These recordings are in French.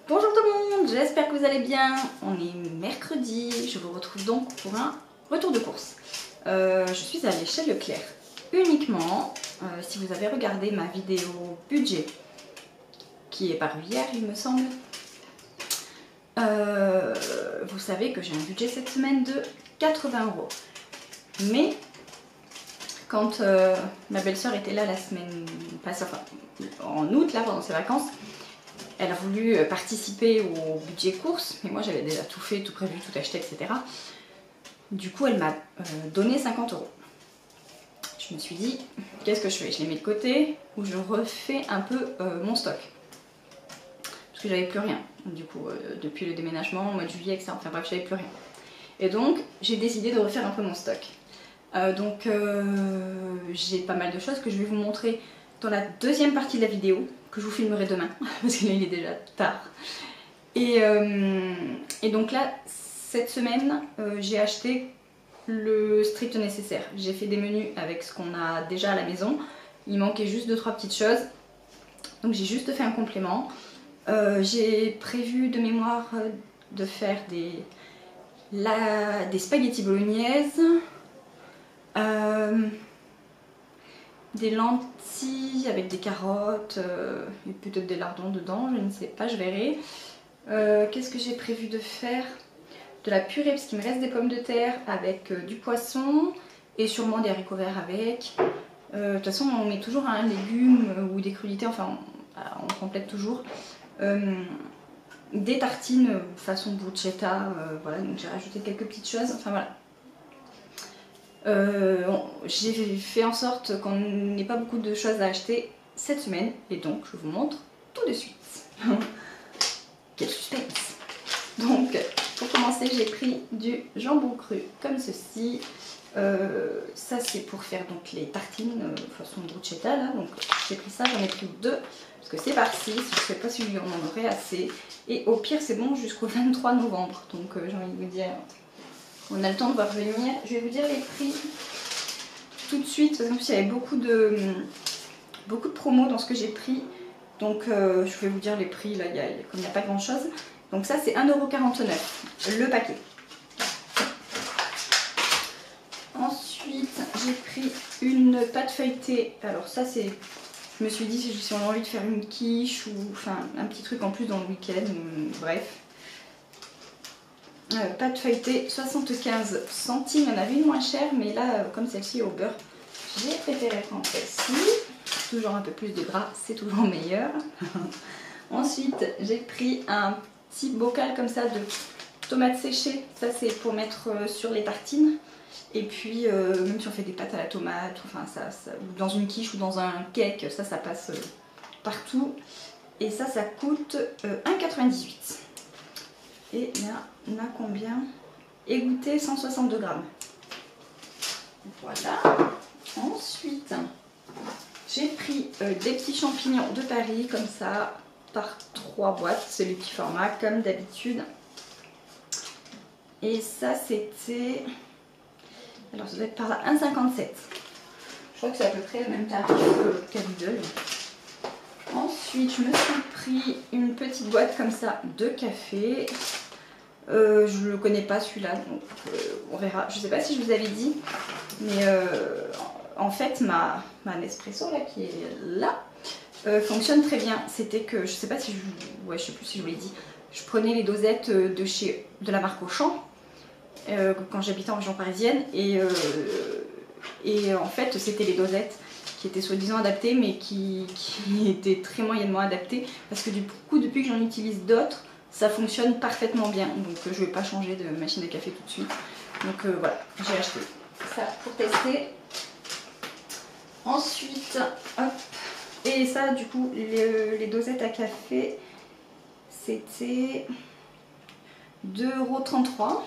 Bonjour tout le monde, j'espère que vous allez bien. On est mercredi, je vous retrouve donc pour un retour de course. Je suis allée chez Leclerc uniquement, si vous avez regardé ma vidéo budget, qui est parue hier il me semble, vous savez que j'ai un budget cette semaine de 80 €. Mais quand ma belle-sœur était là la semaine passée, enfin en août là pendant ses vacances, elle a voulu participer au budget course, mais moi j'avais déjà tout fait, tout prévu, tout acheté, etc. Du coup elle m'a donné 50 €. Je me suis dit, qu'est-ce que je fais? Je les mets de côté ou je refais un peu mon stock. Parce que j'avais plus rien, du coup, depuis le déménagement, au mois de juillet, etc. Enfin bref, j'avais plus rien. Et donc j'ai décidé de refaire un peu mon stock. J'ai pas mal de choses que je vais vous montrer dans la deuxième partie de la vidéo, que je vous filmerai demain, parce que là il est déjà tard. Et donc là, cette semaine, j'ai acheté le strict nécessaire. J'ai fait des menus avec ce qu'on a déjà à la maison. Il manquait juste 2-3 petites choses. Donc j'ai juste fait un complément. J'ai prévu de mémoire de faire des spaghettis bolognaises. Des lentilles avec des carottes et peut-être des lardons dedans, je ne sais pas, je verrai. Qu'est-ce que j'ai prévu de faire? De la purée parce qu'il me reste des pommes de terre avec du poisson et sûrement des haricots verts avec. De toute façon on met toujours un légume ou des crudités, enfin on complète toujours. Des tartines façon bruschetta, voilà, donc j'ai rajouté quelques petites choses, enfin voilà. J'ai fait en sorte qu'on n'ait pas beaucoup de choses à acheter cette semaine et donc je vous montre tout de suite. Quel suspense! Donc pour commencer j'ai pris du jambon cru comme ceci. Ça c'est pour faire donc les tartines façon bruschetta là, donc j'ai pris ça, j'en ai pris 2 parce que c'est par-ci, si je ne fais pas celui on en aurait assez et au pire c'est bon jusqu'au 23 novembre, donc j'ai envie de vous dire on a le temps de voir venir. Je vais vous dire les prix tout de suite parce qu'en plus il y avait beaucoup de promos dans ce que j'ai pris, donc je vais vous dire les prix là, comme il n'y a pas grand chose. Donc ça c'est 1,49 € le paquet. Ensuite j'ai pris une pâte feuilletée, alors ça c'est, je me suis dit si on a envie de faire une quiche ou enfin un petit truc en plus dans le week-end, bref. Pâte feuilletée 75 centimes, il y en avait une moins chère mais là comme celle-ci est au beurre, j'ai préféré prendre celle-ci. Toujours un peu plus de gras, c'est toujours meilleur. Ensuite j'ai pris un petit bocal comme ça de tomates séchées, ça c'est pour mettre sur les tartines. Et puis même si on fait des pâtes à la tomate, enfin ou dans une quiche ou dans un cake, ça passe partout. Et ça coûte 1,98 €. Et il y en a combien? Égoutté 162 grammes. Voilà. Ensuite, j'ai pris des petits champignons de Paris, comme ça, par 3 boîtes. C'est le petit format, comme d'habitude. Et ça, c'était... Alors, ça doit être par là, 1,57 €. Je crois que c'est à peu près le même tarif qu'à Lidl. Ensuite, je me suis pris une petite boîte comme ça de café. Je ne le connais pas celui-là, donc on verra. Je ne sais pas si je vous avais dit, mais en fait ma Nespresso là, qui est là fonctionne très bien. C'était que, je sais pas si je sais plus si je vous l'ai dit, je prenais les dosettes de la marque Auchan quand j'habitais en région parisienne et en fait c'était les dosettes qui étaient soi-disant adaptées mais qui étaient très moyennement adaptées parce que du coup depuis que j'en utilise d'autres, ça fonctionne parfaitement bien, donc je vais pas changer de machine à café tout de suite. Donc voilà, j'ai acheté ça pour tester. Ensuite, hop, et ça du coup, les dosettes à café, c'était 2,33 €.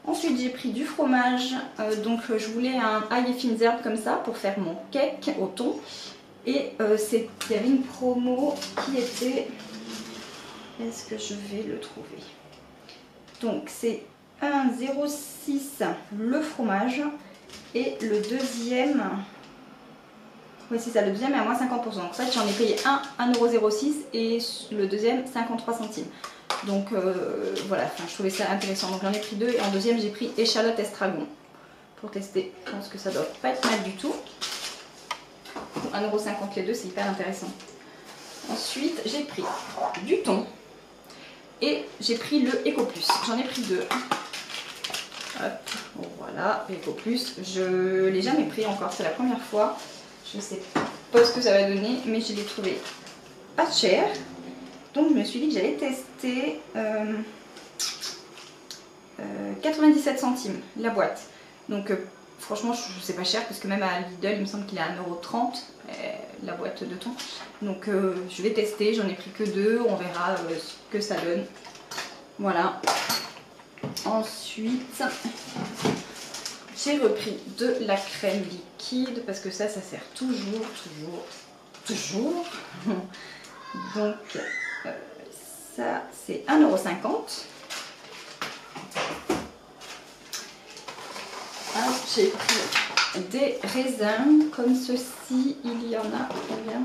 Ensuite j'ai pris du fromage, donc je voulais un ail et fines herbes comme ça pour faire mon cake au thon. Et il y avait une promo qui était... Est-ce que je vais le trouver? Donc c'est 1,06 € le fromage et le deuxième Oui, c'est ça, le deuxième est à moins 50%. Donc, en fait, j'en ai payé un 1,06 € et le deuxième 53 centimes. Donc, voilà, enfin, je trouvais ça intéressant. Donc, j'en ai pris deux et en deuxième, j'ai pris échalote estragon pour tester. Je pense que ça doit pas être mal du tout. 1,50 € les deux, c'est hyper intéressant. Ensuite, j'ai pris du thon et j'ai pris le Eco Plus. J'en ai pris deux. Hop, voilà, Eco Plus. Je l'ai jamais pris encore, c'est la première fois. Je ne sais pas ce que ça va donner, mais je l'ai trouvé pas cher. Donc je me suis dit que j'allais tester 97 centimes la boîte. Donc franchement, je sais pas cher parce que même à Lidl, il me semble qu'il est à 1,30 € la boîte de thon. Donc je vais tester, j'en ai pris que deux, on verra ce que ça donne. Voilà. Ensuite, j'ai repris de la crème liquide parce que ça sert toujours. Donc ça c'est 1,50 €. J'ai pris des raisins comme ceci, il y en a combien?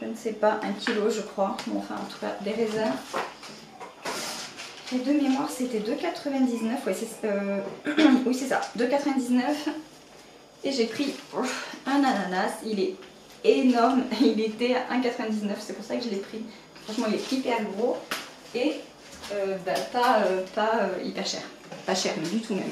Je ne sais pas, 1 kg je crois. Bon, enfin en tout cas des raisins. Et de mémoire c'était 2,99 €. Ouais, oui c'est ça, 2,99 €. Et j'ai pris un ananas, il est énorme, il était à 1,99 €, c'est pour ça que je l'ai pris. Franchement il est hyper gros et pas hyper cher. Pas cher mais du tout même.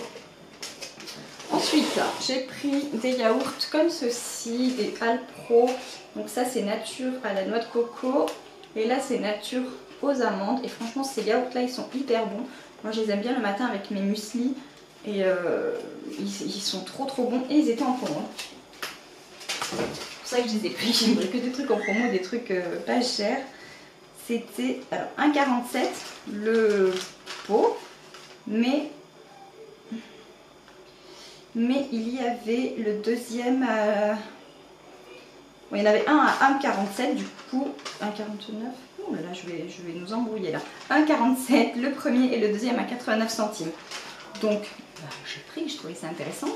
Ensuite, j'ai pris des yaourts comme ceci, des Alpro. Donc ça c'est nature à la noix de coco. Et là c'est nature aux amandes. Et franchement ces yaourts là ils sont hyper bons. Moi je les aime bien le matin avec mes mueslis. Et ils sont trop bons. Et ils étaient en promo. C'est pour ça que je les ai pris. J'aimerais que des trucs en promo, des trucs pas chers. C'était 1,47 € le pot. Mais il y avait le deuxième il y en avait un à 1,47 du coup 1,49 €. Oh là là, je vais nous embrouiller là. 1,47 € le premier et le deuxième à 89 centimes. Donc j'ai pris, je trouvais ça intéressant.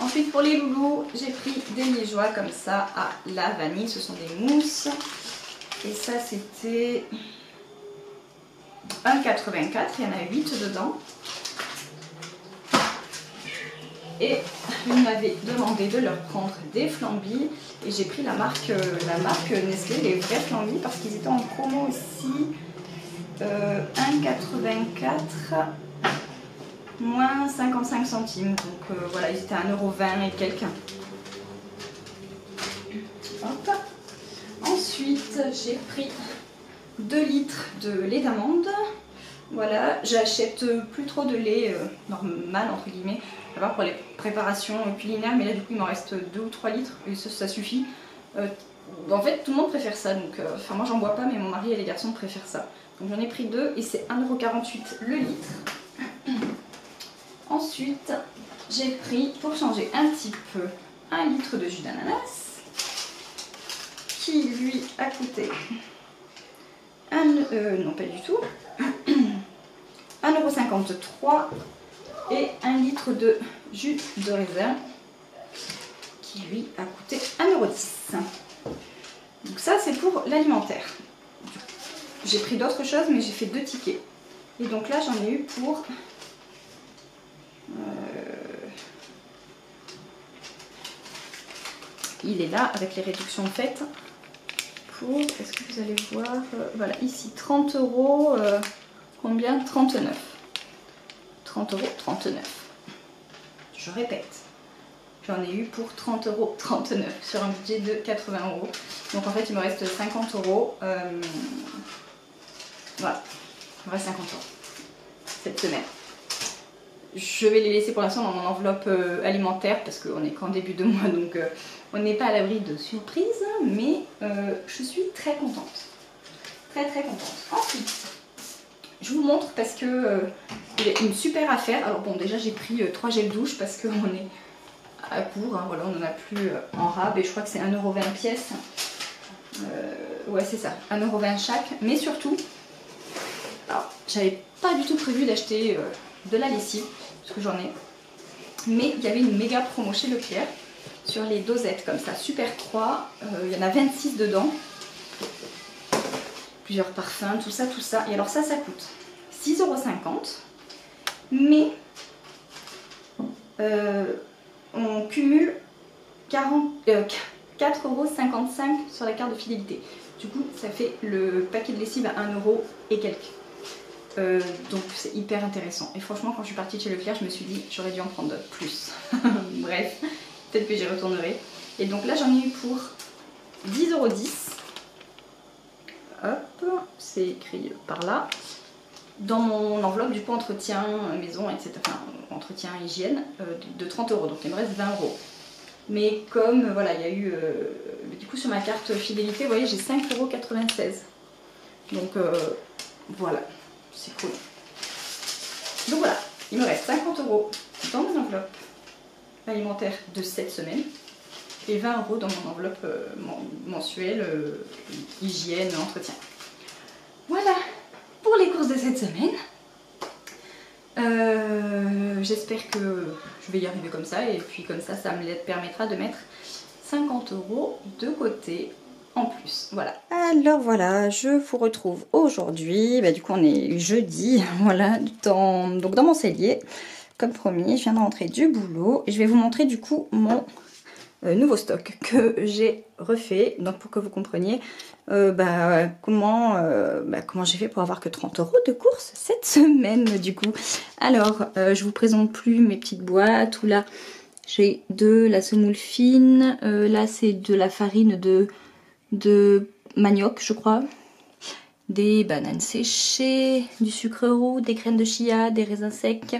Ensuite pour les loulous, j'ai pris des liégeois comme ça à la vanille. Ce sont des mousses. Et ça c'était 1,84 €. Il y en a 8 dedans. Et ils m'avaient demandé de leur prendre des flambis et j'ai pris la marque Nestlé, les vrais flambis, parce qu'ils étaient en promo aussi. 1,84 € moins 55 centimes. Donc voilà, ils étaient à 1,20 € et quelques. Hop. Ensuite, j'ai pris 2 litres de lait d'amande. Voilà, j'achète plus trop de lait normal entre guillemets, à part pour les préparations culinaires, mais là du coup il m'en reste 2 ou 3 litres et ça suffit. En fait tout le monde préfère ça, donc enfin moi j'en bois pas mais mon mari et les garçons préfèrent ça. Donc j'en ai pris 2 et c'est 1,48 € le litre. Ensuite j'ai pris, pour changer un petit peu, 1 litre de jus d'ananas qui lui a coûté non pas du tout, 1,53 € et 1 litre de jus de raisin qui lui a coûté 1,10 €. Donc ça c'est pour l'alimentaire. J'ai pris d'autres choses mais j'ai fait 2 tickets. Et donc là j'en ai eu pour il est là avec les réductions faites pour, est-ce que vous allez voir, voilà ici 30 €, combien? 39. 30,39 €. Je répète, j'en ai eu pour 30,39 € sur un budget de 80 €. Donc en fait il me reste 50 €. Voilà, il me reste 50 € cette semaine. Je vais les laisser pour l'instant dans mon enveloppe alimentaire parce qu'on est qu'en début de mois, donc on n'est pas à l'abri de surprises, mais je suis très contente. Très contente. Ensuite, je vous montre parce que il y a une super affaire. Alors bon, déjà j'ai pris 3 gels douche parce qu'on est à court, hein, voilà, on n'en a plus en rab et je crois que c'est 1,20 € pièce. Ouais c'est ça, 1,20 € chaque. Mais surtout, alors j'avais pas du tout prévu d'acheter de la lessive, parce que j'en ai. Mais il y avait une méga promo chez Leclerc sur les dosettes comme ça, Super 3. Il y en a 26 dedans. Plusieurs parfums, tout ça, tout ça. Et alors ça coûte 6,50 €. Mais on cumule 4,55 € sur la carte de fidélité. Du coup, ça fait le paquet de lessive à 1 € et quelques. Donc c'est hyper intéressant. Et franchement, quand je suis partie chez Leclerc, je me suis dit j'aurais dû en prendre plus. Bref, peut-être que j'y retournerai. Et donc là, j'en ai eu pour 10,10 €. Hop, c'est écrit par là. Dans mon enveloppe du coup entretien maison, etc. Enfin, entretien hygiène de 30 €. Donc il me reste 20 €. Mais comme voilà, il y a eu du coup sur ma carte fidélité, vous voyez, j'ai 5,96 €. Donc voilà, c'est cool. Donc voilà, il me reste 50 € dans mon enveloppe alimentaire de cette semaine et 20 € dans mon enveloppe mensuelle hygiène, entretien. Voilà pour les courses de cette semaine. J'espère que je vais y arriver comme ça, et puis comme ça me permettra de mettre 50 € de côté en plus. Voilà. Alors voilà, je vous retrouve aujourd'hui. Du coup on est jeudi, voilà, donc dans mon cellier. Comme promis, je viens de rentrer du boulot et je vais vous montrer du coup mon nouveau stock que j'ai refait, donc pour que vous compreniez comment j'ai fait pour avoir que 30 € de courses cette semaine du coup. Alors je vous présente plus mes petites boîtes, où là j'ai de la semoule fine, là c'est de la farine de manioc je crois, des bananes séchées, du sucre roux, des graines de chia, des raisins secs,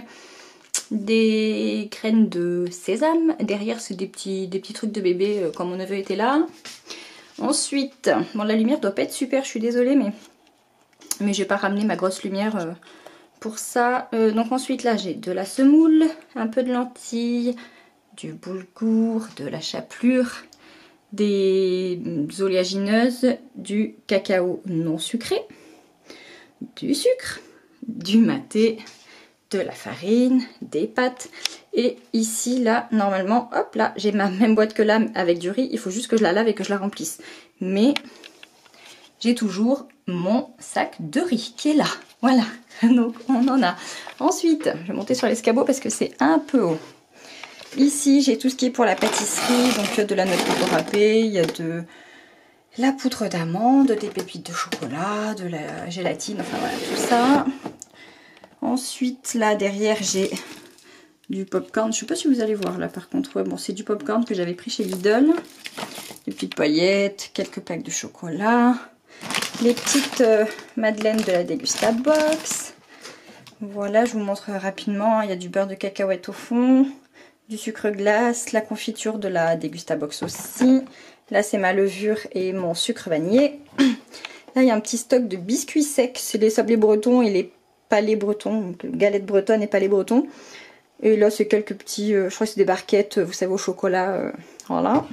des graines de sésame. Derrière c'est des petits trucs de bébé quand mon neveu était là. Ensuite, bon, la lumière doit pas être super, je suis désolée, mais j'ai pas ramené ma grosse lumière pour ça. Donc ensuite là j'ai de la semoule, un peu de lentilles, du boulgour, de la chapelure, des oléagineuses, du cacao non sucré, du sucre, du maté, de la farine, des pâtes. Et ici là normalement, hop là, j'ai ma même boîte que là avec du riz. Il faut juste que je la lave et que je la remplisse. Mais j'ai toujours mon sac de riz qui est là. Voilà, donc on en a. Ensuite, je vais monter sur l'escabeau parce que c'est un peu haut. Ici j'ai tout ce qui est pour la pâtisserie. Donc il y a de la noix de coco râpée, il y a de la poudre d'amande, des pépites de chocolat, de la gélatine, enfin voilà tout ça. Ensuite là derrière j'ai du popcorn, je sais pas si vous allez voir là par contre, ouais, bon c'est du popcorn que j'avais pris chez Lidl, des petites paillettes, quelques plaques de chocolat, les petites madeleines de la Degustabox. Voilà, je vous montre rapidement, il y a du beurre de cacahuète au fond, du sucre glace, la confiture de la Degustabox aussi. Là c'est ma levure et mon sucre vanillé. Là il y a un petit stock de biscuits secs, c'est les sablés bretons et les palais bretons, donc galettes bretonnes et palais bretons. Et là c'est quelques petits, je crois que c'est des barquettes, vous savez, au chocolat, voilà.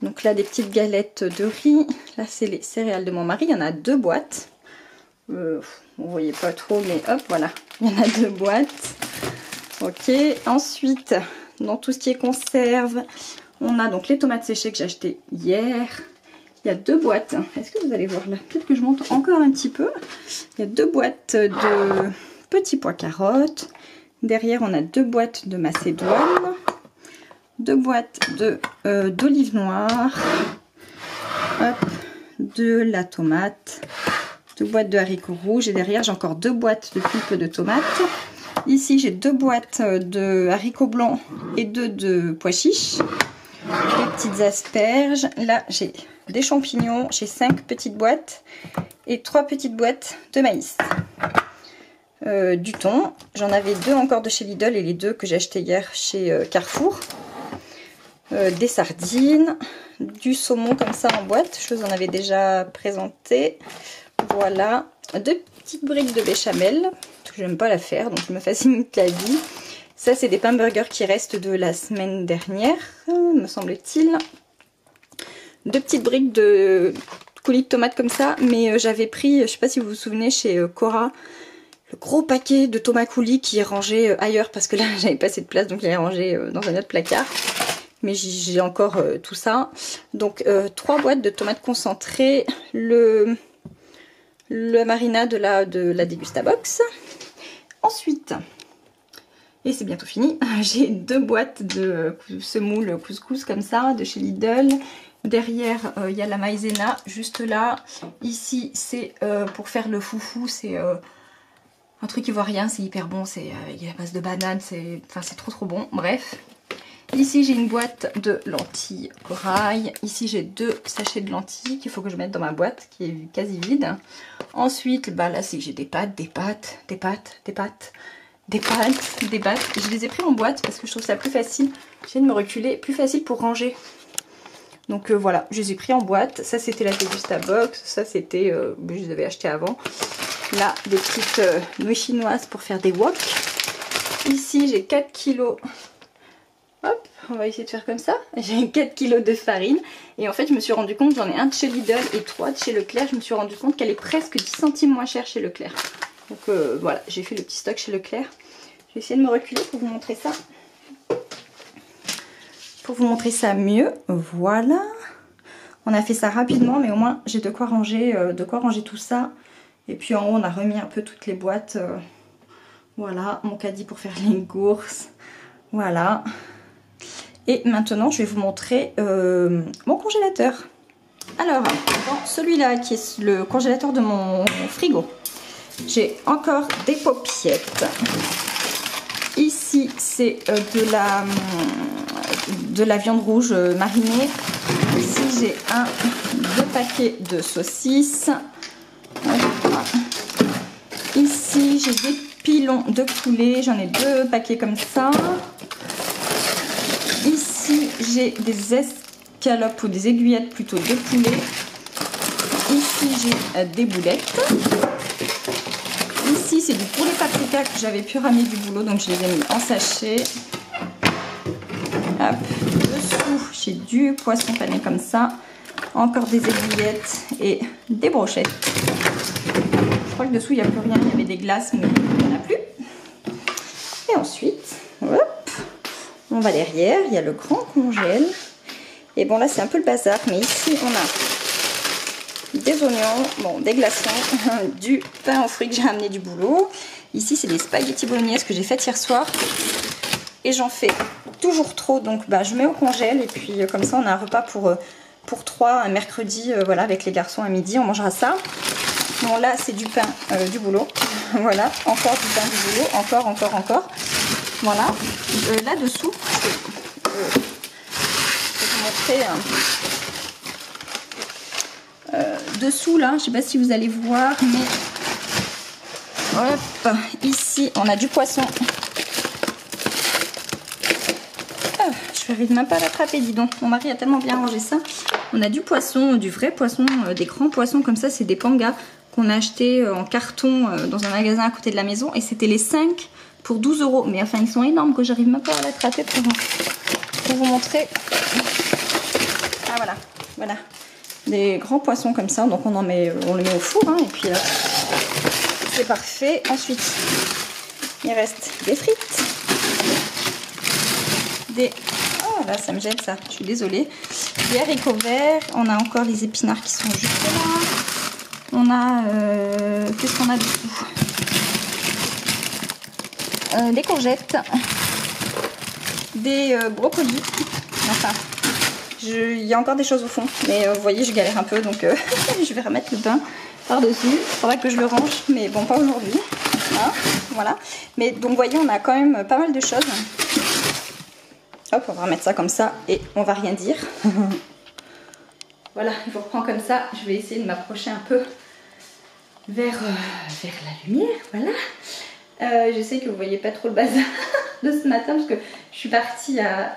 Donc là des petites galettes de riz, là c'est les céréales de mon mari, il y en a 2 boîtes. Vous voyez pas trop mais hop voilà, il y en a 2 boîtes. Ok, ensuite dans tout ce qui est conserve, on a donc les tomates séchées que j'ai achetées hier. Il y a 2 boîtes, est-ce que vous allez voir là, peut-être que je monte encore un petit peu. Il y a 2 boîtes de petits pois carottes. Derrière on a 2 boîtes de macédoine, 2 boîtes d'olives noires, hop, de la tomate, 2 boîtes de haricots rouges, et derrière j'ai encore 2 boîtes de pulpe de tomates. Ici j'ai 2 boîtes de haricots blancs et 2 de pois chiches, des petites asperges. Là j'ai des champignons, j'ai 5 petites boîtes et 3 petites boîtes de maïs. Du thon, j'en avais 2 encore de chez Lidl et les 2 que j'ai acheté hier chez Carrefour. Des sardines, du saumon comme ça en boîte, je vous en avais déjà présenté. Voilà, 2 petites briques de béchamel, parce que j'aime pas la faire, donc je me facilite la vie. Ça c'est des pains burgers qui restent de la semaine dernière, me semble-t-il. 2 petites briques de coulis de tomates comme ça, mais j'avais pris, je sais pas si vous vous souvenez, chez Cora, le gros paquet de tomates coulis qui est rangé ailleurs parce que là j'avais pas assez de place, donc je l'ai rangé dans un autre placard. mais j'ai encore tout ça. Donc 3 boîtes de tomates concentrées, le marinade de la Degustabox. Ensuite, et c'est bientôt fini, j'ai 2 boîtes de semoule couscous comme ça de chez Lidl. Derrière il y a la maïzena juste là. Ici c'est pour faire le foufou, c'est un truc ivoirien, c'est hyper bon, c'est il y a la base de banane, c'est trop bon, bref. Ici j'ai une boîte de lentilles corail. Ici j'ai 2 sachets de lentilles qu'il faut que je mette dans ma boîte qui est quasi vide. Ensuite bah là c'est que j'ai des pâtes. Je les ai pris en boîte parce que je trouve ça plus facile. J'essaie de me reculer, plus facile pour ranger. Donc voilà, je les ai pris en boîte. Ça c'était la Degustabox, ça c'était, je les avais achetés avant. Là des petites nouilles chinoises pour faire des wok. Ici j'ai 4 kilos. Hop, on va essayer de faire comme ça. J'ai 4 kilos de farine. Et en fait, je me suis rendu compte, j'en ai un de chez Lidl et 3 de chez Leclerc. Je me suis rendu compte qu'elle est presque 10 centimes moins chère chez Leclerc. Donc voilà, j'ai fait le petit stock chez Leclerc. Je vais essayer de me reculer pour vous montrer ça. Pour vous montrer ça mieux. Voilà. On a fait ça rapidement, mais au moins j'ai de quoi ranger tout ça. Et puis en haut, on a remis un peu toutes les boîtes. Voilà, mon caddie pour faire les courses. Voilà. Et maintenant, je vais vous montrer mon congélateur. Alors, dans celui-là, qui est le congélateur de mon frigo, j'ai encore des paupiètes. Ici, c'est de la viande rouge marinée. Ici, j'ai 2 paquets de saucisses. Voilà. Ici, j'ai des pilons de poulet. J'en ai 2 paquets comme ça. Ici, j'ai des escalopes ou des aiguillettes plutôt de poulet. Ici, j'ai des boulettes. Ici, c'est du poulet paprika que j'avais pu ramener du boulot, donc je les ai mis en sachet. Hop. Dessous, j'ai du poisson pané comme ça. Encore des aiguillettes et des brochettes. Je crois que dessous, il n'y a plus rien. Il y avait des glaces, mais il n'y en a plus. Et ensuite, hop, on va derrière. Il y a le grand congèle. Et bon, là, c'est un peu le bazar. Mais ici, on a des oignons, bon, des glaçons, du pain aux fruits que j'ai ramené du boulot. Ici, c'est des spaghettis bolognaises que j'ai faites hier soir. Et j'en fais toujours trop. Donc, bah, je mets au congèle. Et puis, comme ça, on a un repas pour 3 un mercredi. Voilà, avec les garçons à midi. On mangera ça. Bon, là, c'est du pain du boulot. Voilà, encore du pain du boulot. Encore. Voilà. Là-dessous, je vais vous montrer... dessous là, je sais pas si vous allez voir, mais hop, ici on a du poisson. Je n'arrive même pas à l'attraper, dis donc. Mon mari a tellement bien rangé ça. On a du poisson, du vrai poisson, des grands poissons comme ça, c'est des pangas qu'on a acheté en carton dans un magasin à côté de la maison et c'était les 5 pour 12 €. Mais enfin, ils sont énormes que j'arrive même pas à l'attraper pour vous montrer. Ah voilà. Des grands poissons comme ça, donc on le met au four, hein, et puis c'est parfait. Ensuite, il reste des frites, oh là, ça me gêne ça, je suis désolée. Des haricots verts, on a encore les épinards qui sont juste là. On a, qu'est-ce qu'on a dessous? Des courgettes, des brocolis, enfin... Il y a encore des choses au fond, mais vous voyez, je galère un peu, donc je vais remettre le pain par-dessus. Il faudra que je le range, mais bon, pas aujourd'hui. Hein, voilà. Mais donc, vous voyez, on a quand même pas mal de choses. Hop, on va remettre ça comme ça et on va rien dire. Voilà, je reprends comme ça. Je vais essayer de m'approcher un peu vers la lumière. Voilà. Je sais que vous voyez pas trop le bazar de ce matin, parce que je suis partie à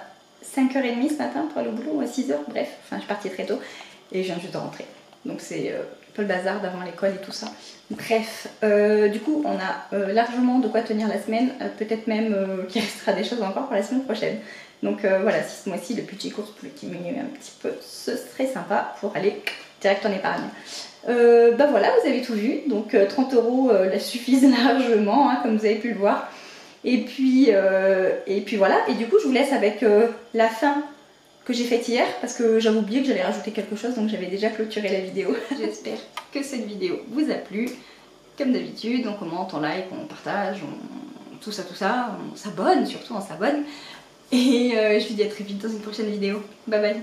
5h30 ce matin pour aller au boulot, à 6h, bref, enfin je suis partie très tôt et je viens juste de rentrer. Donc c'est un peu le bazar d'avant l'école et tout ça. Bref, du coup on a largement de quoi tenir la semaine, peut-être même qu'il restera des choses encore pour la semaine prochaine. Donc voilà, si ce mois-ci le budget course pouvait diminuer un petit peu, ce serait sympa pour aller direct en épargne. Bah voilà, vous avez tout vu, donc 30 € la suffisent largement, hein, comme vous avez pu le voir. Et puis voilà, et du coup je vous laisse avec la fin que j'ai faite hier parce que j'avais oublié que j'allais rajouter quelque chose, donc j'avais déjà clôturé la vidéo. J'espère que cette vidéo vous a plu. Comme d'habitude, on commente, on like, on partage, tout ça, on s'abonne, surtout on s'abonne. Et je vous dis à très vite dans une prochaine vidéo. Bye bye.